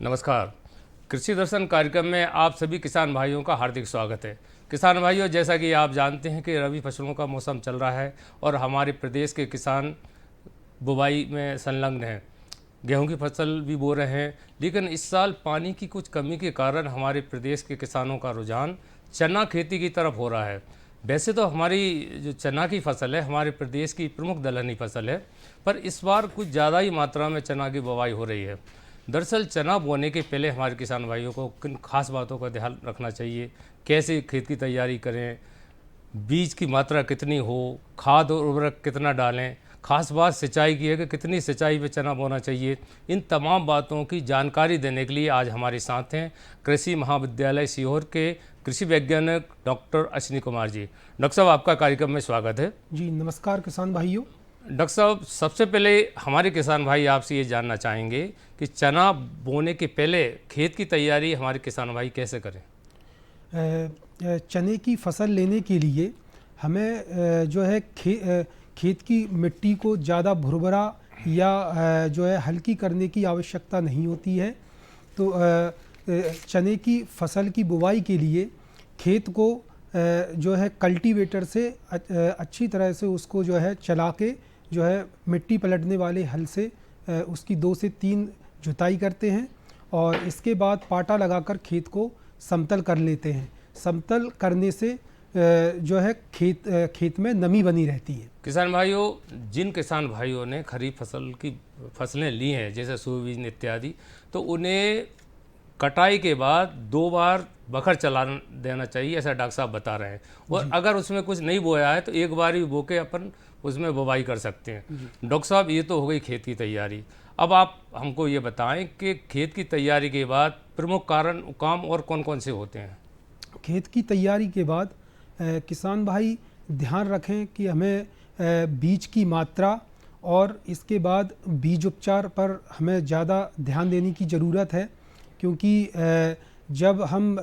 नमस्कार। कृषि दर्शन कार्यक्रम में आप सभी किसान भाइयों का हार्दिक स्वागत है। किसान भाइयों, जैसा कि आप जानते हैं कि रबी फसलों का मौसम चल रहा है और हमारे प्रदेश के किसान बुवाई में संलग्न हैं। गेहूं की फसल भी बो रहे हैं, लेकिन इस साल पानी की कुछ कमी के कारण हमारे प्रदेश के किसानों का रुझान चना खेती की तरफ हो रहा है। वैसे तो हमारी जो चना की फसल है हमारे प्रदेश की प्रमुख दलहनी फसल है, पर इस बार कुछ ज़्यादा ही मात्रा में चना की बुवाई हो रही है। दरअसल चना बोने के पहले हमारे किसान भाइयों को किन खास बातों का ध्यान रखना चाहिए, कैसे खेत की तैयारी करें, बीज की मात्रा कितनी हो, खाद और उर्वरक कितना डालें, खास बात सिंचाई की है कि कितनी सिंचाई पे चना बोना चाहिए। इन तमाम बातों की जानकारी देने के लिए आज हमारे साथ हैं कृषि महाविद्यालय सीहोर के कृषि वैज्ञानिक डॉक्टर अश्विनी कुमार जी। डॉक्टर साहब, आपका कार्यक्रम में स्वागत है। जी नमस्कार किसान भाइयों। डॉक्टर साहब, सबसे पहले हमारे किसान भाई आपसे ये जानना चाहेंगे कि चना बोने के पहले खेत की तैयारी हमारे किसान भाई कैसे करें। चने की फसल लेने के लिए हमें जो है खेत की मिट्टी को ज़्यादा भुरभुरा या जो है हल्की करने की आवश्यकता नहीं होती है। तो चने की फसल की बुवाई के लिए खेत को जो है कल्टीवेटर से अच्छी तरह से उसको जो है चला के जो है मिट्टी पलटने वाले हल से उसकी 2 से 3 जुताई करते हैं और इसके बाद पाटा लगाकर खेत को समतल कर लेते हैं। समतल करने से जो है खेत में नमी बनी रहती है। किसान भाइयों, जिन किसान भाइयों ने खरीफ फसल की फसलें ली हैं जैसे सोयाबीन इत्यादि, तो उन्हें कटाई के बाद 2 बार बखर चला देना चाहिए, ऐसा डॉक्टर साहब बता रहे हैं। और अगर उसमें कुछ नहीं बोया है तो एक बार ही बो के अपन उसमें बुवाई कर सकते हैं। डॉक्टर साहब, ये तो हो गई खेत की तैयारी। अब आप हमको ये बताएं कि खेत की तैयारी के बाद प्रमुख काम और कौन कौन से होते हैं। खेत की तैयारी के बाद किसान भाई ध्यान रखें कि हमें बीज की मात्रा और इसके बाद बीज उपचार पर हमें ज़्यादा ध्यान देने की ज़रूरत है, क्योंकि जब हम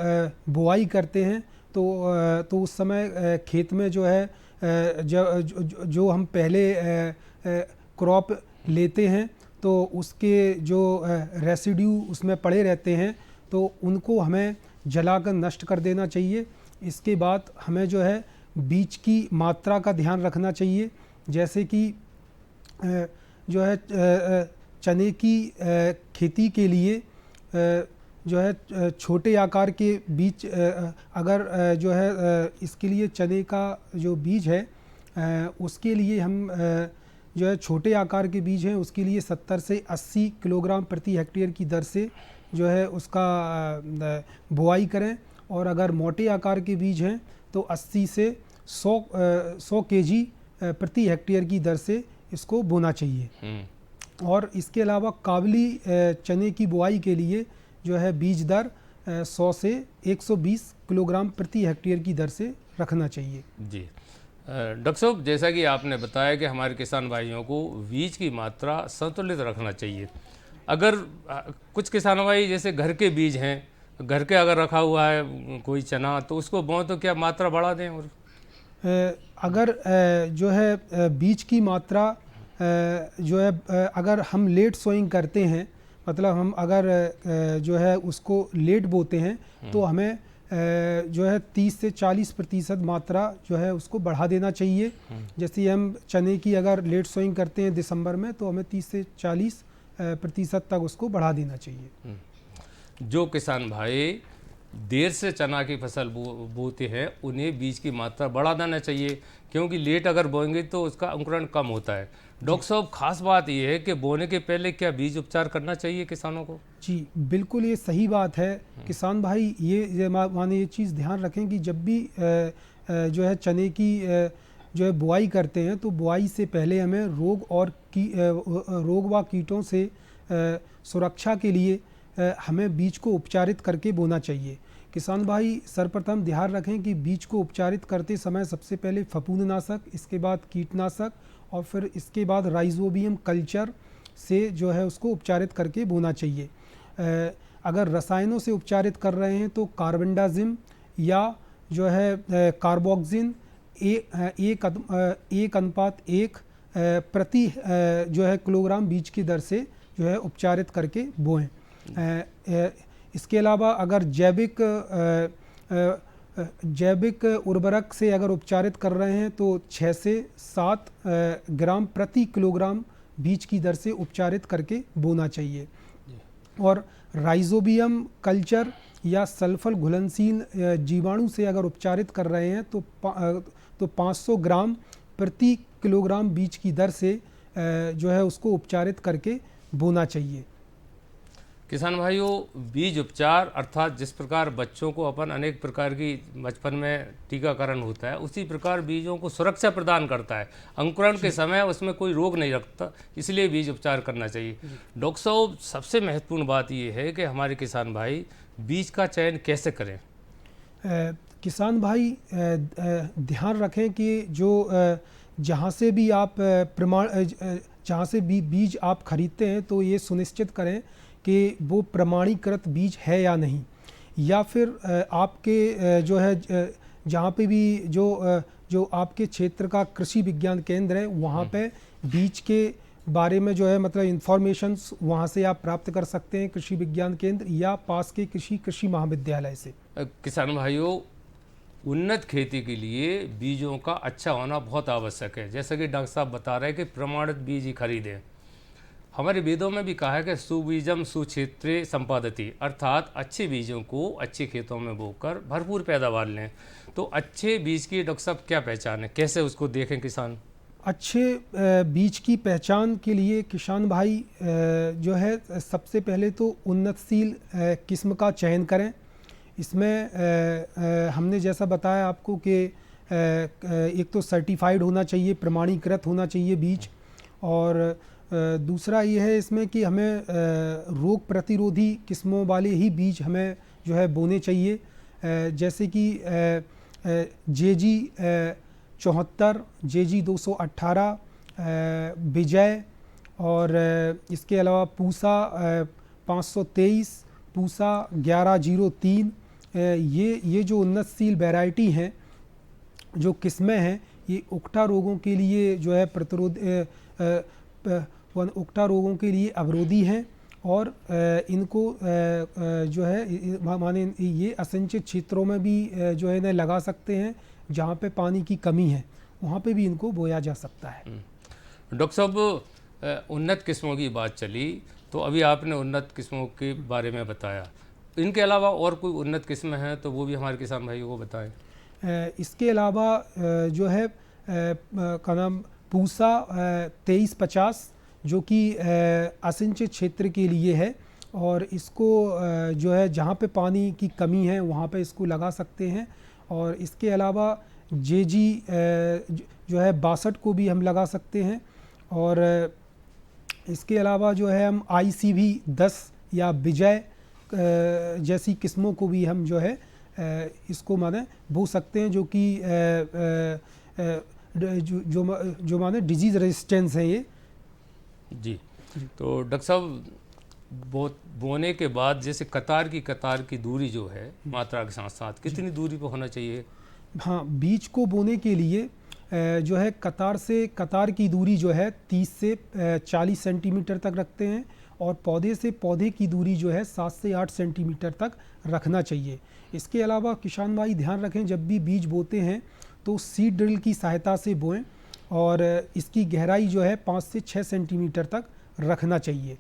बुआई करते हैं तो उस समय खेत में जो है जो हम पहले क्रॉप लेते हैं तो उसके जो रेसिड्यू उसमें पड़े रहते हैं तो उनको हमें जलाकर नष्ट कर देना चाहिए। इसके बाद हमें जो है बीज की मात्रा का ध्यान रखना चाहिए, जैसे कि जो है चने की खेती के लिए जो है छोटे आकार के बीज अगर जो है इसके लिए चने का जो बीज है उसके लिए हम जो है छोटे आकार के बीज हैं उसके लिए 70 से 80 किलोग्राम प्रति हेक्टेयर की दर से जो है उसका बुआई करें, और अगर मोटे आकार के बीज हैं तो 80 से 100 केजी प्रति हेक्टेयर की दर से इसको बोना चाहिए। और इसके अलावा काबली चने की बुआई के लिए जो है बीज दर 100 से 120 किलोग्राम प्रति हेक्टेयर की दर से रखना चाहिए। जी डॉक्टर साहब, जैसा कि आपने बताया कि हमारे किसान भाइयों को बीज की मात्रा संतुलित रखना चाहिए। अगर कुछ किसान भाई जैसे घर के बीज हैं, घर के अगर रखा हुआ है कोई चना, तो उसको बों तो क्या मात्रा बढ़ा दें? और अगर जो है बीज की मात्रा जो है अगर हम लेट सोइंग करते हैं, मतलब हम अगर जो है उसको लेट बोते हैं तो हमें जो है 30 से 40% मात्रा जो है उसको बढ़ा देना चाहिए। जैसे हम चने की अगर लेट सोइंग करते हैं दिसंबर में तो हमें 30 से 40% तक उसको बढ़ा देना चाहिए। जो किसान भाई देर से चना की फसल बोते हैं उन्हें बीज की मात्रा बढ़ा देना चाहिए, क्योंकि लेट अगर बोएंगे तो उसका अंकुरण कम होता है। डॉक्टर साहब, खास बात यह है कि बोने के पहले क्या बीज उपचार करना चाहिए किसानों को? जी बिल्कुल, ये सही बात है। किसान भाई ये माने ये चीज़ ध्यान रखें कि जब भी जो है चने की जो है बुआई करते हैं तो बुआई से पहले हमें रोग व कीटों से सुरक्षा के लिए हमें बीज को उपचारित करके बोना चाहिए। किसान भाई सर्वप्रथम ध्यान रखें कि बीज को उपचारित करते समय सबसे पहले फफूंदनाशक, इसके बाद कीटनाशक और फिर इसके बाद राइजोबियम कल्चर से जो है उसको उपचारित करके बोना चाहिए। अगर रसायनों से उपचारित कर रहे हैं तो कार्बेंडाजिम या जो है कार्बोक्सिन 1:1 प्रति जो है किलोग्राम बीज की दर से जो है उपचारित करके बोएं। इसके अलावा अगर जैविक उर्वरक से अगर उपचारित कर रहे हैं तो 6 से 7 ग्राम प्रति किलोग्राम बीज की दर से उपचारित करके बोना चाहिए। और राइजोबियम कल्चर या सल्फर घुलनशील जीवाणु से अगर उपचारित कर रहे हैं तो 500 ग्राम प्रति किलोग्राम बीज की दर से जो है उसको उपचारित करके बोना चाहिए। किसान भाइयों, बीज उपचार अर्थात जिस प्रकार बच्चों को अपन अनेक प्रकार की बचपन में टीकाकरण होता है, उसी प्रकार बीजों को सुरक्षा प्रदान करता है। अंकुरण के समय उसमें कोई रोग नहीं रखता, इसलिए बीज उपचार करना चाहिए। डॉक्टर साहब, सबसे महत्वपूर्ण बात ये है कि हमारे किसान भाई बीज का चयन कैसे करें? किसान भाई ध्यान रखें कि जहाँ से भी आप जहाँ से भी बीज आप खरीदते हैं तो ये सुनिश्चित करें कि वो प्रमाणीकृत बीज है या नहीं, या फिर आपके जो है जहाँ पे भी जो आपके क्षेत्र का कृषि विज्ञान केंद्र है वहाँ पे बीज के बारे में जो है मतलब इंफॉर्मेशंस वहाँ से आप प्राप्त कर सकते हैं, कृषि विज्ञान केंद्र या पास के कृषि महाविद्यालय से। किसान भाइयों, उन्नत खेती के लिए बीजों का अच्छा होना बहुत आवश्यक है। जैसा कि डॉक्टर साहब बता रहे हैं कि प्रमाणित बीज ही खरीदें। हमारे वेदों में भी कहा है कि सुबीजम सुक्षेत्रे संपादति, अर्थात अच्छे बीजों को अच्छे खेतों में बोकर भरपूर पैदावार लें। तो अच्छे बीज की डॉक्टर साहब क्या पहचान है, कैसे उसको देखें किसान? अच्छे बीज की पहचान के लिए किसान भाई जो है सबसे पहले तो उन्नतशील किस्म का चयन करें। इसमें हमने जैसा बताया आपको कि एक तो सर्टिफाइड होना चाहिए, प्रमाणीकृत होना चाहिए बीज, और दूसरा ये है इसमें कि हमें रोग प्रतिरोधी किस्मों वाले ही बीज हमें जो है बोने चाहिए, जैसे कि JG 74, JG 218, विजय, और इसके अलावा पूसा 523, पूसा 1103, ये जो उन्नतशील वैरायटी हैं, जो किस्में हैं, ये उकठा रोगों के लिए जो है उकठा रोगों के लिए अवरोधी हैं, और इनको जो है माने ये असिंचित क्षेत्रों में भी जो है इन्हें लगा सकते हैं, जहाँ पे पानी की कमी है वहाँ पे भी इनको बोया जा सकता है। डॉक्टर साहब, उन्नत किस्मों की बात चली तो अभी आपने उन्नत किस्मों के बारे में बताया, इनके अलावा और कोई उन्नत किस्में हैं तो वो भी हमारे किसान भाइयों को बताएं। इसके अलावा जो है का नाम पूसा 2350, जो कि असिंचित क्षेत्र के लिए है, और इसको जो है जहाँ पे पानी की कमी है वहाँ पे इसको लगा सकते हैं। और इसके अलावा JG जो है 62 को भी हम लगा सकते हैं, और इसके अलावा जो है हम ICV 10 या विजय जैसी किस्मों को भी हम जो है इसको माने बो सकते हैं, जो कि जो माने डिजीज़ रेजिस्टेंस है ये। जी, तो डॉक्टर साहब, बोने के बाद जैसे कतार की दूरी जो है मात्रा के साथ साथ कितनी दूरी पर होना चाहिए? हाँ, बीज को बोने के लिए जो है कतार से कतार की दूरी जो है 30 से 40 सेंटीमीटर तक रखते हैं, और पौधे से पौधे की दूरी जो है 7 से 8 सेंटीमीटर तक रखना चाहिए। इसके अलावा किसान भाई ध्यान रखें, जब भी बीज बोते हैं तो सीड ड्रिल की सहायता से बोएं, और इसकी गहराई जो है 5 से 6 सेंटीमीटर तक रखना चाहिए।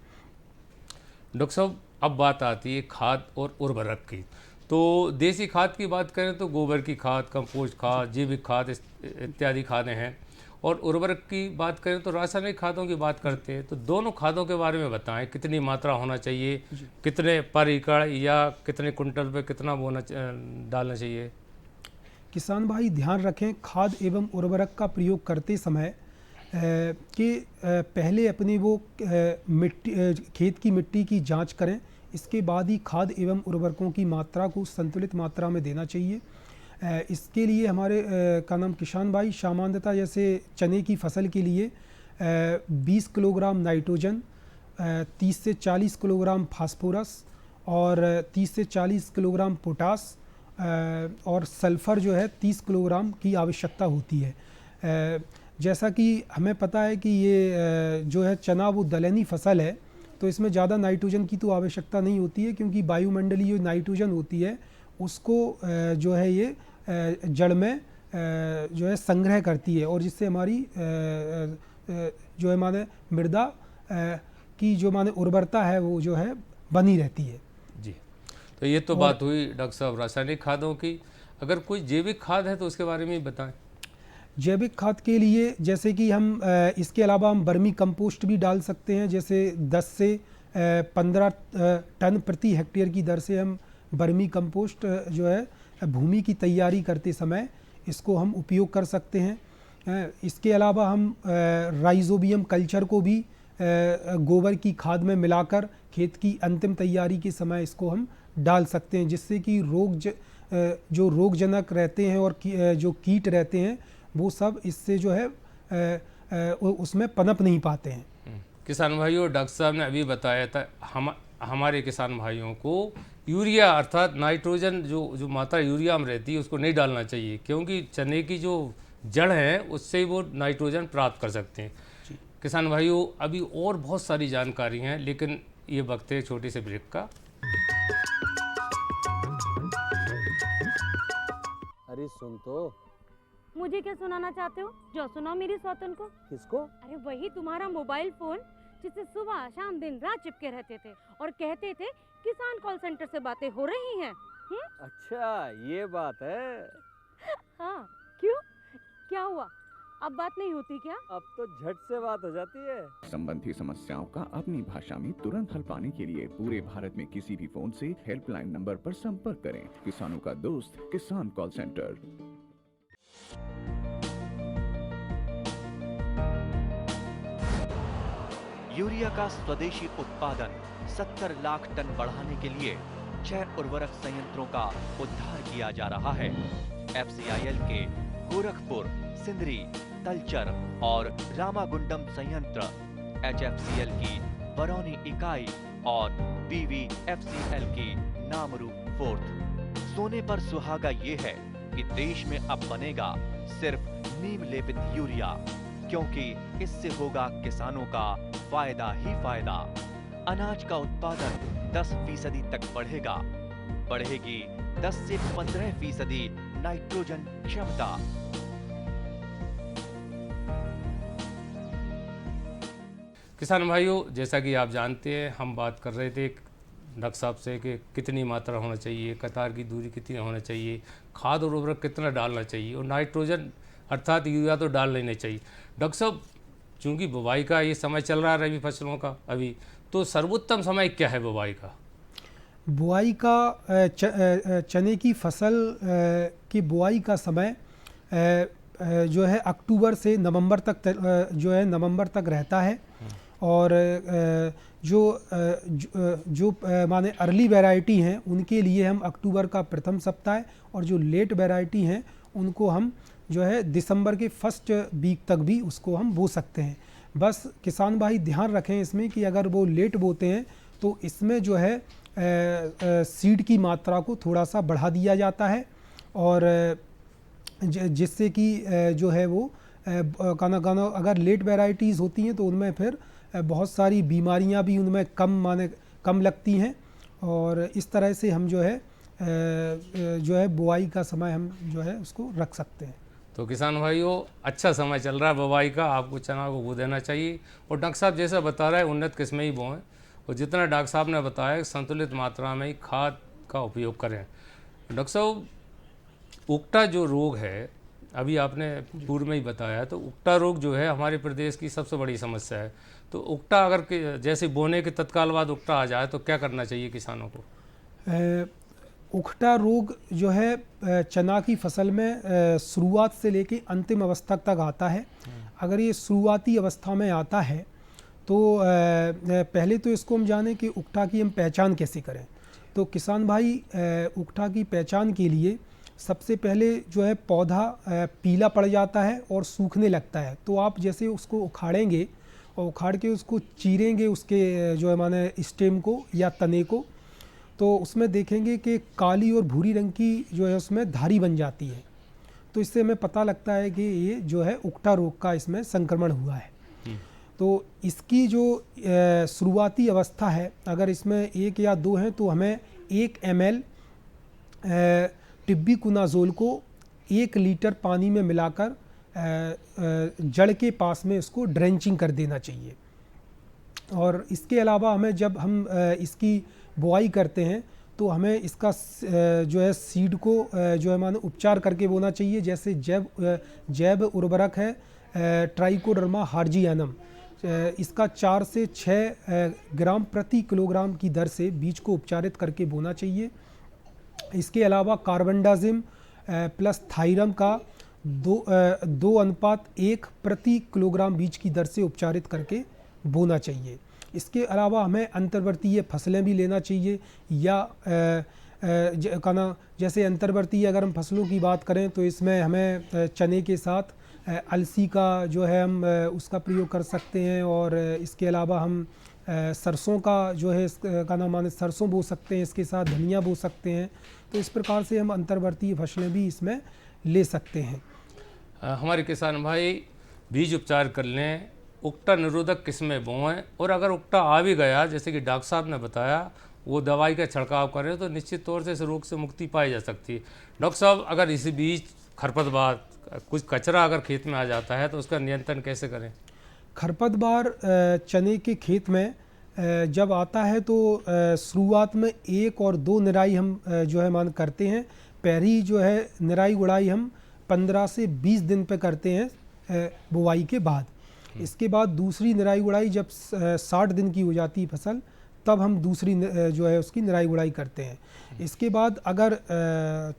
डॉक्टर साहब, अब बात आती है खाद और उर्वरक की। तो देसी खाद की बात करें तो गोबर की खाद, कंपोस्ट खाद, जैविक खाद इत्यादि खादें हैं, और उर्वरक की बात करें तो रासायनिक खादों की बात करते हैं। तो दोनों खादों के बारे में बताएं, कितनी मात्रा होना चाहिए, कितने पर एकड़ या कितने कुंटल पे कितना डालना चाहिए? किसान भाई ध्यान रखें, खाद एवं उर्वरक का प्रयोग करते समय कि पहले अपनी वो खेत की मिट्टी की जांच करें, इसके बाद ही खाद एवं उर्वरकों की मात्रा को संतुलित मात्रा में देना चाहिए। इसके लिए हमारे का नाम किसान भाई सामान्यतः जैसे चने की फसल के लिए 20 किलोग्राम नाइट्रोजन, 30 से 40 किलोग्राम फास्फोरस, और 30 से 40 किलोग्राम पोटास, और सल्फ़र जो है 30 किलोग्राम की आवश्यकता होती है। जैसा कि हमें पता है कि ये जो है चना वो दलहनी फसल है, तो इसमें ज़्यादा नाइट्रोजन की तो आवश्यकता नहीं होती है, क्योंकि वायुमंडलीय जो नाइट्रोजन होती है उसको जो है ये जड़ में जो है संग्रह करती है, और जिससे हमारी जो है माने मृदा की जो माने उर्वरता है वो जो है बनी रहती है। जी, तो ये तो बात हुई डॉक्टर साहब रासायनिक खादों की। अगर कोई जैविक खाद है तो उसके बारे में बताएं। जैविक खाद के लिए जैसे कि हम इसके अलावा हम वर्मी कंपोस्ट भी डाल सकते हैं, जैसे 10 से 15 टन प्रति हेक्टेयर की दर से हम वर्मी कंपोस्ट जो है भूमि की तैयारी करते समय इसको हम उपयोग कर सकते हैं। इसके अलावा हम राइजोबियम कल्चर को भी गोबर की खाद में मिलाकर खेत की अंतिम तैयारी के समय इसको हम डाल सकते हैं, जिससे कि जो रोगजनक रहते हैं और जो कीट रहते हैं वो सब इससे जो है उसमें पनप नहीं पाते हैं। किसान भाइयों, डॉक्टर साहब ने अभी बताया था हमारे किसान भाइयों को यूरिया अर्थात नाइट्रोजन जो मात्रा यूरिया में रहती है उसको नहीं डालना चाहिए, क्योंकि चने की जो जड़ है उससे वो नाइट्रोजन प्राप्त कर सकते हैं। किसान भाइयों, अभी और बहुत सारी जानकारी हैं, लेकिन ये वक्त है छोटे से ब्रेक का। अरे सुन तो। मुझे क्या सुनाना चाहते हो? जो सुनाओ मेरी सौतन को। किसको? अरे वही तुम्हारा मोबाइल फोन जिससे सुबह शाम दिन रात चिपके रहते थे और कहते थे किसान कॉल सेंटर से बातें हो रही हैं। अच्छा ये बात है। हाँ, क्यों? क्या हुआ? अब बात नहीं होती क्या? अब तो झट से बात हो जाती है। संबंधी समस्याओं का अपनी भाषा में तुरंत हल पाने के लिए पूरे भारत में किसी भी फोन से हेल्पलाइन नंबर पर संपर्क करें। किसानों का दोस्त किसान कॉल सेंटर। यूरिया का स्वदेशी उत्पादन 70 लाख टन बढ़ाने के लिए 6 उर्वरक संयंत्रों का उद्धार किया जा रहा है। FCIL के गोरखपुर, सिंदरी, तलचर और रामागुंडम संयंत्र, HFCL की बरौनी इकाई और BVFCL की नामरू फोर्थ। सोने पर सुहागा ये है कि देश में अब बनेगा सिर्फ नीम लेपित यूरिया, क्योंकि इससे होगा किसानों का फायदा ही फायदा। अनाज का उत्पादन 10% तक बढ़ेगा। बढ़ेगी 10 से 15% नाइट्रोजन क्षमता। किसान भाइयों, जैसा कि आप जानते हैं, हम बात कर रहे थे डॉक्टर साहब से कि कितनी मात्रा होना चाहिए, कतार की दूरी कितनी होना चाहिए, खाद और उर्वरक कितना डालना चाहिए, और नाइट्रोजन अर्थात यूरिया तो डाल लेना चाहिए। डॉक्टर साहब, चूँकि बुवाई का ये समय चल रहा है रबी फसलों का अभी, तो सर्वोत्तम समय क्या है बुवाई का? बुआई का चने की फसल की बुआई का समय जो है अक्टूबर से नवंबर तक जो है नवंबर तक रहता है, और जो माने अर्ली वैरायटी हैं उनके लिए हम अक्टूबर का प्रथम सप्ताह, और जो लेट वैरायटी हैं उनको हम जो है दिसंबर के फर्स्ट वीक तक भी उसको हम बो सकते हैं। बस किसान भाई ध्यान रखें इसमें कि अगर वो लेट बोते हैं तो इसमें जो है सीड की मात्रा को थोड़ा सा बढ़ा दिया जाता है, और जिससे कि जो है वो गाना अगर लेट वैरायटीज़ होती हैं तो उनमें फिर बहुत सारी बीमारियां भी उनमें कम लगती हैं, और इस तरह से हम जो है बुआई का समय हम जो है उसको रख सकते हैं। तो किसान भाइयों, अच्छा समय चल रहा है बुवाई का, आपको चना को बो देना चाहिए। और डॉक्टर साहब जैसा बता रहा है उन्नत किस्में ही बोएं, और जितना डॉक्टर साहब ने बताया संतुलित मात्रा में ही खाद का उपयोग करें। डॉक्टर साहब, उकटा जो रोग है, अभी आपने पूर्व में ही बताया, तो उकटा रोग जो है हमारे प्रदेश की सबसे बड़ी समस्या है। तो उकटा अगर जैसे बोने के तत्काल बाद उकटा आ जाए तो क्या करना चाहिए किसानों को? उकटा रोग जो है चना की फसल में शुरुआत से लेके अंतिम अवस्था तक आता है। अगर ये शुरुआती अवस्था में आता है तो पहले तो इसको हम जानें कि उकटा की हम पहचान कैसे करें। तो किसान भाई, उकटा की पहचान के लिए सबसे पहले जो है पौधा पीला पड़ जाता है और सूखने लगता है, तो आप जैसे उसको उखाड़ेंगे और उखाड़ के उसको चीरेंगे उसके जो है माने स्टेम को या तने को, तो उसमें देखेंगे कि काली और भूरी रंग की जो है उसमें धारी बन जाती है। तो इससे हमें पता लगता है कि ये जो है उकटा रोग का इसमें संक्रमण हुआ है। तो इसकी जो शुरुआती अवस्था है, अगर इसमें 1 या 2 हैं तो हमें 1 ml टिब्बीकुनाज़ोल को 1 लीटर पानी में मिलाकर जड़ के पास में इसको ड्रेंचिंग कर देना चाहिए। और इसके अलावा हमें जब हम इसकी बुआई करते हैं तो हमें इसका जो है सीड को जो है मानो उपचार करके बोना चाहिए। जैसे जैव उर्वरक है ट्राइकोडर्मा हार्जियानम, इसका 4 से 6 ग्राम प्रति किलोग्राम की दर से बीज को उपचारित करके बोना चाहिए। इसके अलावा कार्बनडाजिम प्लस थायरम का 2:1 प्रति किलोग्राम बीज की दर से उपचारित करके बोना चाहिए। इसके अलावा हमें अंतर्वर्तीय फसलें भी लेना चाहिए, या जैसे अंतर्वर्तीय अगर हम फसलों की बात करें तो इसमें हमें चने के साथ अलसी का जो है हम उसका प्रयोग कर सकते हैं, और इसके अलावा हम सरसों का जो है इसका नाम माने सरसों बो सकते हैं, इसके साथ धनिया बो सकते हैं। तो इस प्रकार से हम अंतर्वर्तीय फसलें भी इसमें ले सकते हैं। हमारे किसान भाई बीज उपचार कर लें, उकटा निरोधक किस्में बोएं, और अगर उकटा आ भी गया जैसे कि डॉक्टर साहब ने बताया वो दवाई का छिड़काव करें तो निश्चित तौर से इस रोग से मुक्ति पाई जा सकती है। डॉक्टर साहब, अगर इसी बीच खरपतवार कुछ कचरा अगर खेत में आ जाता है तो उसका नियंत्रण कैसे करें? खरपतवार चने के खेत में जब आता है तो शुरुआत में 1 और 2 निराई हम जो है मान करते हैं। पहली जो है निराई गुड़ाई हम 15 से 20 दिन पे करते हैं बुआई के बाद। इसके बाद दूसरी निराई गुड़ाई जब 60 दिन की हो जाती है फसल, तब हम दूसरी जो है उसकी निराई गुड़ाई करते हैं। इसके बाद अगर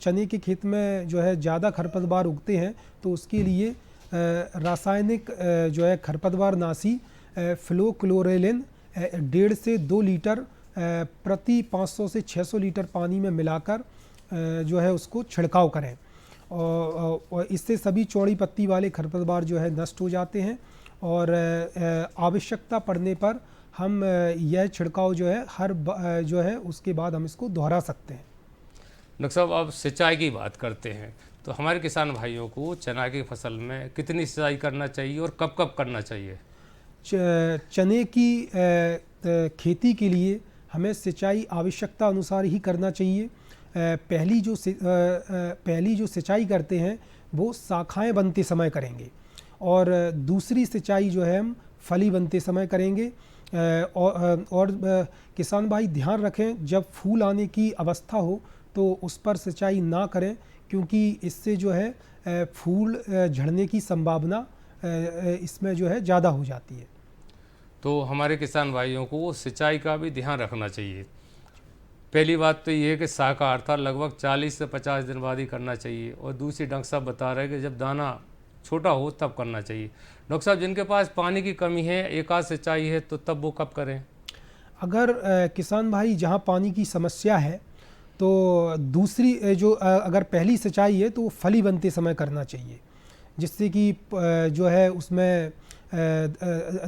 चने के खेत में जो है ज़्यादा खरपतवार उगते हैं तो उसके लिए रासायनिक जो है खरपतवार नाशी फ्लोक्लोरेलिन 1.5 से 2 लीटर प्रति 500 से 600 लीटर पानी में मिलाकर जो है उसको छिड़काव करें, और इससे सभी चौड़ी पत्ती वाले खरपतवार जो है नष्ट हो जाते हैं। और आवश्यकता पड़ने पर हम यह छिड़काव जो है जो है उसके बाद हम इसको दोहरा सकते हैं। डॉक्टर साहब, अब सिंचाई की बात करते हैं तो हमारे किसान भाइयों को चना की फसल में कितनी सिंचाई करना चाहिए और कब कब करना चाहिए? चने की खेती के लिए हमें सिंचाई आवश्यकता अनुसार ही करना चाहिए। पहली जो सिंचाई करते हैं वो शाखाएं बनते समय करेंगे, और दूसरी सिंचाई जो है हम फली बनते समय करेंगे। और किसान भाई ध्यान रखें, जब फूल आने की अवस्था हो तो उस पर सिंचाई ना करें, क्योंकि इससे जो है फूल झड़ने की संभावना इसमें जो है ज़्यादा हो जाती है। तो हमारे किसान भाइयों को सिंचाई का भी ध्यान रखना चाहिए। पहली बात तो ये है कि शाखा अर्थात लगभग 40 से 50 दिन बाद ही करना चाहिए, और दूसरी डॉक्टर साहब बता रहे हैं कि जब दाना छोटा हो तब करना चाहिए। डॉक्टर साहब, जिनके पास पानी की कमी है, एक आध सिंचाई है, तो तब वो कब करें? अगर किसान भाई जहाँ पानी की समस्या है तो दूसरी जो अगर पहली सिंचाई है तो वो फली बनते समय करना चाहिए, जिससे कि जो है उसमें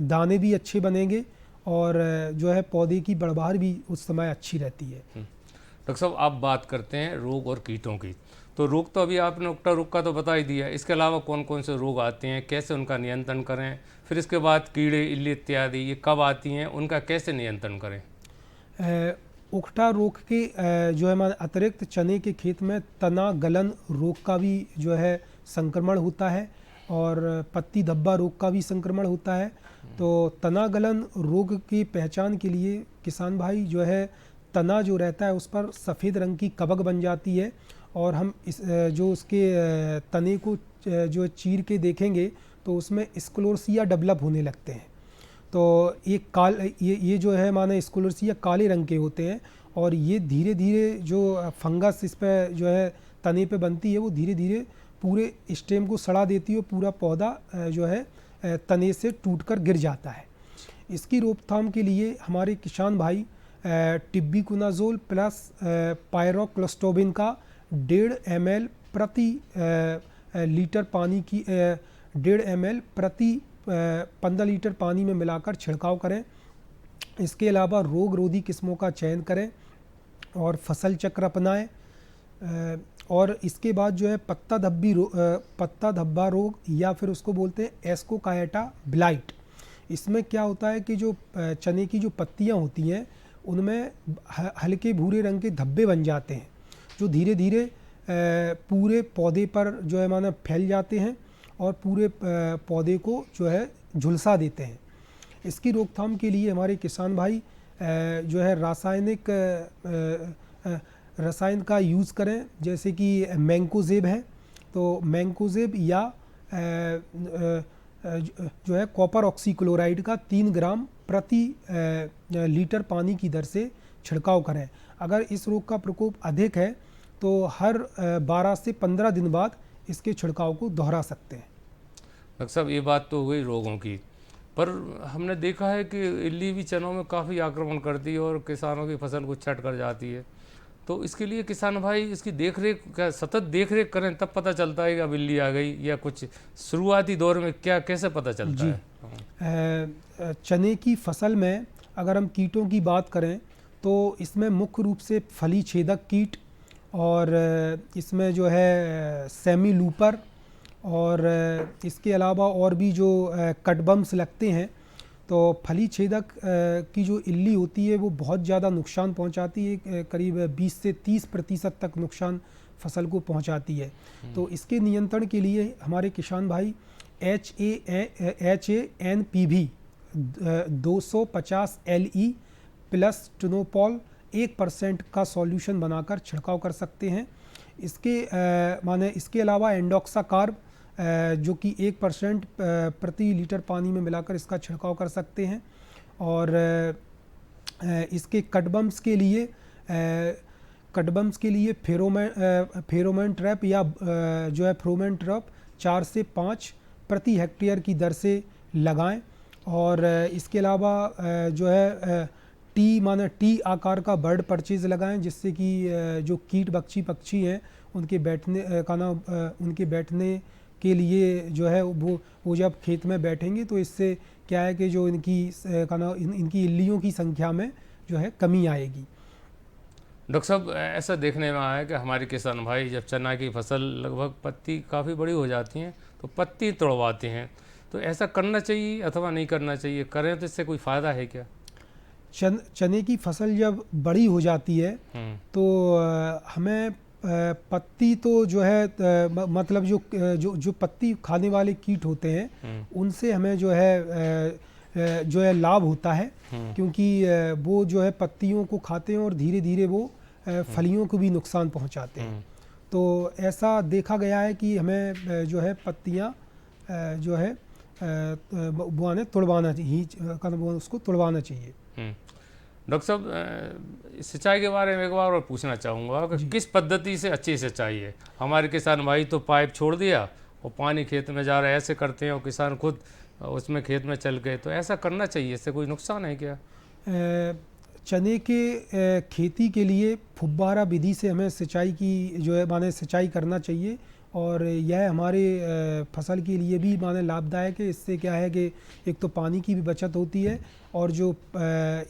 दाने भी अच्छे बनेंगे और जो है पौधे की बढ़वार भी उस समय अच्छी रहती है। डॉक्टर साहब, आप बात करते हैं रोग और कीटों की, तो रोग तो अभी आपने उकटा रोग का तो बता ही दिया, इसके अलावा कौन कौन से रोग आते हैं, कैसे उनका नियंत्रण करें? फिर इसके बाद कीड़े इल्ली इत्यादि ये कब आती हैं, उनका कैसे नियंत्रण करें? उकटा रोग के जो है अतिरिक्त चने के खेत में तना गलन रोग का भी जो है संक्रमण होता है, और पत्ती धब्बा रोग का भी संक्रमण होता है। तो तना गलन रोग की पहचान के लिए किसान भाई जो है तना जो रहता है उस पर सफ़ेद रंग की कवक बन जाती है, और हम जो उसके तने को जो चीर के देखेंगे तो उसमें स्क्लोसिया डेवलप होने लगते हैं। तो ये जो है माने स्क्लोसिया काले रंग के होते हैं, और ये धीरे धीरे जो फंगस इस पर जो है तने पे बनती है वो धीरे धीरे पूरे स्टेम को सड़ा देती है, पूरा पौधा जो है तने से टूटकर गिर जाता है। इसकी रोकथाम के लिए हमारे किसान भाई टिब्बीकुनाज़ोल प्लस पायरोक्लोस्टोबिन का 1.5 ml प्रति लीटर पानी की 1.5 ml प्रति 15 लीटर पानी में मिलाकर छिड़काव करें। इसके अलावा रोग रोधी किस्मों का चयन करें और फसल चक्र अपनाएं। और इसके बाद जो है पत्ता धब्बा रोग या फिर उसको बोलते हैं एस्कोकायटा ब्लाइट, इसमें क्या होता है कि जो चने की जो पत्तियां होती हैं उनमें हल्के भूरे रंग के धब्बे बन जाते हैं, जो धीरे धीरे पूरे पौधे पर जो है माना फैल जाते हैं और पूरे पौधे को जो है झुलसा देते हैं। इसकी रोकथाम के लिए हमारे किसान भाई जो है रसायन का यूज़ करें, जैसे कि मैंकोजेब है तो मैंकोजेब या जो है कॉपर ऑक्सीक्लोराइड का 3 ग्राम प्रति लीटर पानी की दर से छिड़काव करें। अगर इस रोग का प्रकोप अधिक है तो हर 12 से 15 दिन बाद इसके छिड़काव को दोहरा सकते हैं। डॉक्टर साहब, ये बात तो हो गई रोगों की, पर हमने देखा है कि इल्ली भी चनों में काफ़ी आक्रमण करती है और किसानों की फसल को छट कर जाती है। तो इसके लिए किसान भाई इसकी देखरेख क्या सतत देखरेख करें तब पता चलता है कि अब इल्ली आ गई, या कुछ शुरुआती दौर में क्या कैसे पता चलता है? चने की फसल में अगर हम कीटों की बात करें तो इसमें मुख्य रूप से फली छेदक कीट और इसमें जो है सेमी लूपर और इसके अलावा और भी जो कटबम्स लगते हैं, तो फली छेदक की जो इल्ली होती है वो बहुत ज़्यादा नुकसान पहुंचाती है, करीब 20 से 30% तक नुकसान फसल को पहुंचाती है। तो इसके नियंत्रण के लिए हमारे किसान भाई HANPV 250 LE प्लस टुनोपॉल 1% का सॉल्यूशन बनाकर छिड़काव कर सकते हैं। इसके अलावा एंडोक्साकार्ब जो कि 1% प्रति लीटर पानी में मिलाकर इसका छिड़काव कर सकते हैं। और इसके कटबम्स के लिए फेरोमोन ट्रैप या जो है फ्रोमेन ट्रैप 4 से 5 प्रति हेक्टेयर की दर से लगाएं। और इसके अलावा जो है टी आकार का बर्ड परचेज लगाएं, जिससे कि जो कीट बख्शी पक्षी हैं उनके बैठने के लिए जो है वो जब खेत में बैठेंगे तो इससे क्या है कि जो इनकी इल्लियों की संख्या में जो है कमी आएगी। डॉक्टर साहब, ऐसा देखने में आया कि हमारे किसान भाई जब चना की फसल लगभग पत्ती काफ़ी बड़ी हो जाती हैं तो पत्ती तोड़वाते हैं, तो ऐसा करना चाहिए अथवा नहीं करना चाहिए? करें तो इससे कोई फ़ायदा है क्या? चने की फसल जब बड़ी हो जाती है तो हमें पत्ती तो जो है मतलब जो पत्ती खाने वाले कीट होते हैं उनसे हमें जो है लाभ होता है, क्योंकि वो जो है पत्तियों को खाते हैं और धीरे धीरे वो फलियों को भी नुकसान पहुंचाते हैं। तो ऐसा देखा गया है कि हमें जो है पत्तियां जो है उसको तुड़वाना चाहिए। डॉक्टर साहब, सिंचाई के बारे में एक बार और पूछना चाहूँगा कि किस पद्धति से अच्छी सिंचाई है? हमारे किसान भाई तो पाइप छोड़ दिया और पानी खेत में जा रहा है ऐसे करते हैं और किसान खुद उसमें खेत में चल गए, तो ऐसा करना चाहिए? इससे कोई नुकसान है क्या? चने के खेती के लिए फुब्बारा विधि से हमें सिंचाई की जो है सिंचाई करना चाहिए और यह हमारे फसल के लिए भी लाभदायक है। इससे क्या है कि एक तो पानी की भी बचत होती है और जो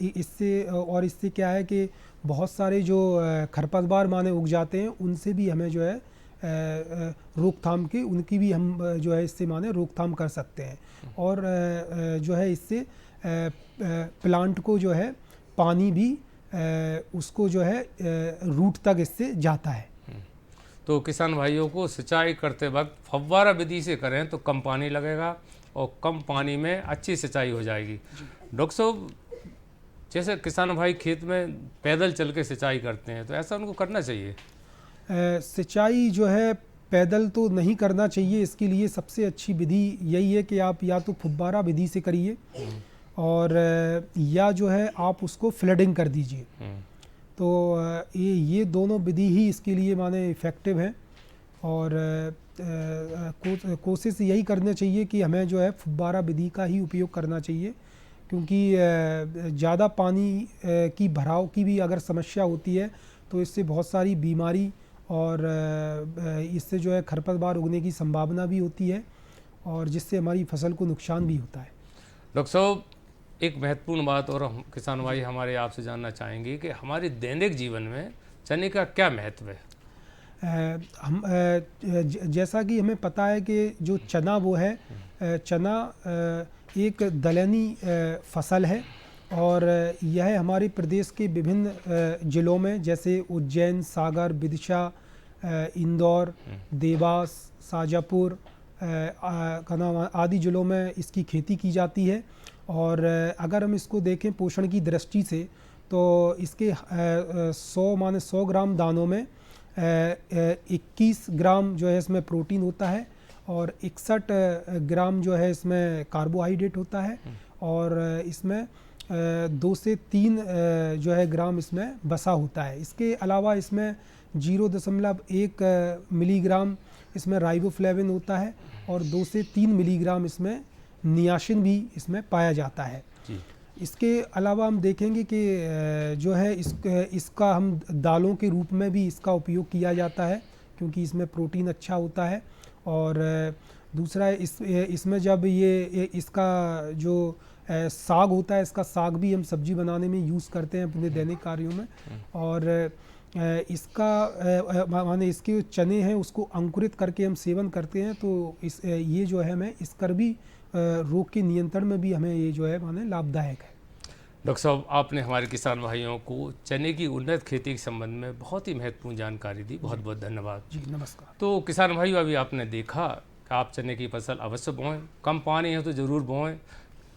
इससे क्या है कि बहुत सारे जो खरपतवार उग जाते हैं उनसे भी हमें जो है रोकथाम के उनकी भी हम जो है इससे रोकथाम कर सकते हैं। और जो है इससे प्लांट को जो है पानी भी उसको जो है रूट तक इससे जाता है। तो किसान भाइयों को सिंचाई करते वक्त फव्वारा विधि से करें तो कम पानी लगेगा और कम पानी में अच्छी सिंचाई हो जाएगी। डॉक्टर साहब, जैसे किसान भाई खेत में पैदल चल के सिंचाई करते हैं तो ऐसा उनको करना चाहिए? सिंचाई जो है पैदल तो नहीं करना चाहिए। इसके लिए सबसे अच्छी विधि यही है कि आप या तो फुब्बारा विधि से करिए और या जो है आप उसको फ्लडिंग कर दीजिए। तो ये दोनों विधि ही इसके लिए इफ़ेक्टिव हैं और कोशिश यही करना चाहिए कि हमें जो है फुब्बारा विधि का ही उपयोग करना चाहिए, क्योंकि ज़्यादा पानी की भराव की भी अगर समस्या होती है तो इससे बहुत सारी बीमारी और इससे जो है खरपतवार उगने की संभावना भी होती है और जिससे हमारी फसल को नुकसान भी होता है। डॉक्टर साहब, एक महत्वपूर्ण बात और हम किसान भाई हमारे आपसे जानना चाहेंगे कि हमारे दैनिक जीवन में चने का क्या महत्व है? जैसा कि हमें पता है कि जो चना वो है, चना एक दलहनी फसल है और यह हमारे प्रदेश के विभिन्न ज़िलों में जैसे उज्जैन, सागर, विदिशा, इंदौर, देवास, शाजापुर आदि ज़िलों में इसकी खेती की जाती है। और अगर हम इसको देखें पोषण की दृष्टि से तो इसके 100 ग्राम दानों में 21 ग्राम जो है इसमें प्रोटीन होता है और 61 ग्राम जो है इसमें कार्बोहाइड्रेट होता है और इसमें 2 से 3 जो है ग्राम इसमें वसा होता है। इसके अलावा इसमें 0.1 मिलीग्राम इसमें राइबोफ्लेविन होता है और 2 से 3 मिलीग्राम इसमें नियासिन भी इसमें पाया जाता है। इसके अलावा हम देखेंगे कि जो है इसका हम दालों के रूप में भी इसका उपयोग किया जाता है क्योंकि इसमें प्रोटीन अच्छा होता है। और दूसरा इसमें जब ये इसका जो साग होता है, इसका साग भी हम सब्जी बनाने में यूज़ करते हैं अपने दैनिक कार्यों में। और इसका माने इसके चने हैं उसको अंकुरित करके हम सेवन करते हैं तो ये जो है हमें इसकर भी रोग के नियंत्रण में भी हमें ये जो है माने लाभदायक है। डॉक्टर साहब, आपने हमारे किसान भाइयों को चने की उन्नत खेती के संबंध में बहुत ही महत्वपूर्ण जानकारी दी। बहुत बहुत धन्यवाद जी। नमस्कार। तो किसान भाइयों, अभी आपने देखा कि आप चने की फसल अवश्य बोएं, कम पानी है तो ज़रूर बोएं,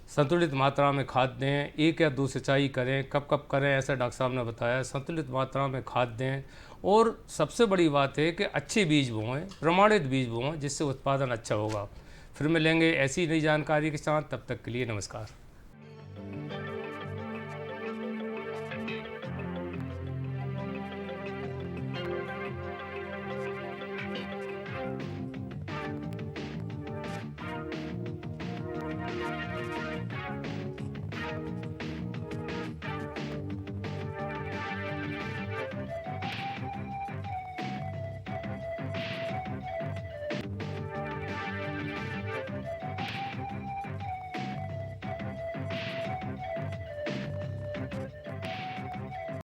संतुलित मात्रा में खाद दें, 1 या 2 सिंचाई करें, कब कब करें ऐसा डॉक्टर साहब ने बताया, संतुलित मात्रा में खाद दें और सबसे बड़ी बात है कि अच्छे बीज बोएं, प्रमाणित बीज बोएं जिससे उत्पादन अच्छा होगा। फिर मिलेंगे ऐसी नई जानकारी के साथ, तब तक के लिए नमस्कार।